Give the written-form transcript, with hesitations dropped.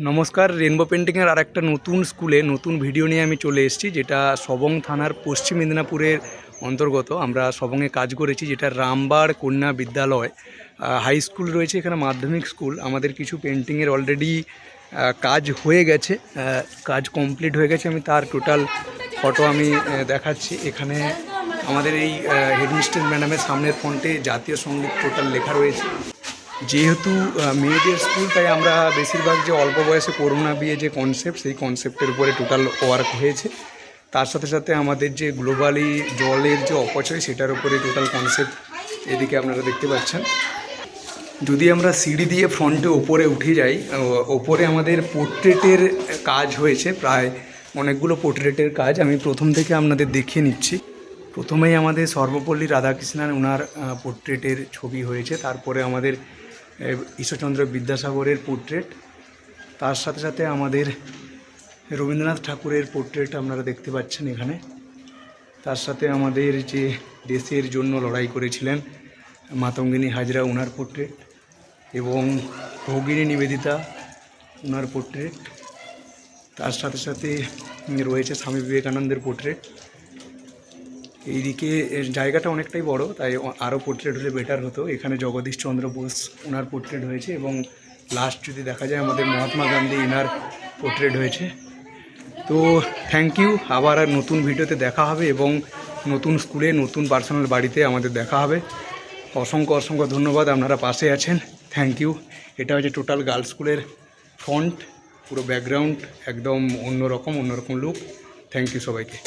নমস্কার, রেনবো পেন্টিংয়ের আর একটা নতুন স্কুলে নতুন ভিডিও নিয়ে আমি চলে এসেছি, যেটা সবং থানার পশ্চিম মেদিনীপুরের অন্তর্গত। আমরা সবংয়ে কাজ করেছি, যেটা রামবাড় কন্যা বিদ্যালয় হাই স্কুল রয়েছে, এখানে মাধ্যমিক স্কুল। আমাদের কিছু পেন্টিংয়ের অলরেডি কাজ হয়ে গেছে, কাজ কমপ্লিট হয়ে গেছে। আমি তার টোটাল ফটো আমি দেখাচ্ছি। এখানে আমাদের এই হেডমিস্ট্রেস ম্যাডামের সামনের ফ্রন্টে জাতীয় সঙ্গীত টোটাল লেখা রয়েছে। যেহেতু মেয়েদের স্কুল, তাই আমরা বেশিরভাগ যে অল্প বয়সে করোনা বিয়ে যে কনসেপ্ট, সেই কনসেপ্টের উপরে টোটাল ওয়ার্ক হয়েছে। তার সাথে সাথে আমাদের যে গ্লোবালি জলের যে অপচয়, সেটার উপরে টোটাল কনসেপ্ট এদিকে আপনারা দেখতে পাচ্ছেন। যদি আমরা সিঁড়ি দিয়ে ফ্রন্টে ওপরে উঠে যাই, ওপরে আমাদের পোর্ট্রেটের কাজ হয়েছে, প্রায় অনেকগুলো পোর্ট্রেটের কাজ। আমি প্রথম থেকে আপনাদের দেখিয়ে নিচ্ছি। প্রথমেই আমাদের সর্বপল্লী রাধাকৃষ্ণন ওনার পোর্ট্রেটের ছবি হয়েছে, তারপরে আমাদের ঈশ্বরচন্দ্র বিদ্যাসাগরের পোর্ট্রেট, তার সাথে সাথে আমাদের রবীন্দ্রনাথ ঠাকুরের পোর্ট্রেট আপনারা দেখতে পাচ্ছেন এখানে। তার সাথে আমাদের যে দেশের জন্য লড়াই করেছিলেন মাতঙ্গিনী হাজরা, ওনার পোর্ট্রেট, এবং ভগিনী নিবেদিতা, ওনার পোর্ট্রেট। তার সাথে সাথে রয়েছে স্বামী বিবেকানন্দের পোর্ট্রেট। এইদিকে জায়গাটা অনেকটাই বড়, তাই আরও পোর্ট্রেট হলে বেটার হতো। এখানে জগদীশ চন্দ্র বোস ওনার পোর্ট্রেট হয়েছে, এবং লাস্ট যদি দেখা যায় আমাদের মহাত্মা গান্ধী ইনার পোর্ট্রেট হয়েছে। তো থ্যাংক ইউ। আবার আর নতুন ভিডিওতে দেখা হবে, এবং নতুন স্কুলে নতুন পার্সোনাল বাড়িতে আমাদের দেখা হবে। অসংখ্য অসংখ্য ধন্যবাদ, আপনারা পাশে আছেন। Thank you. এটা হচ্ছে টোটাল গার্লস স্কুলের ফন্ট, পুরো ব্যাকগ্রাউন্ড একদম অন্যরকম লুক। থ্যাংক ইউ সবাইকে।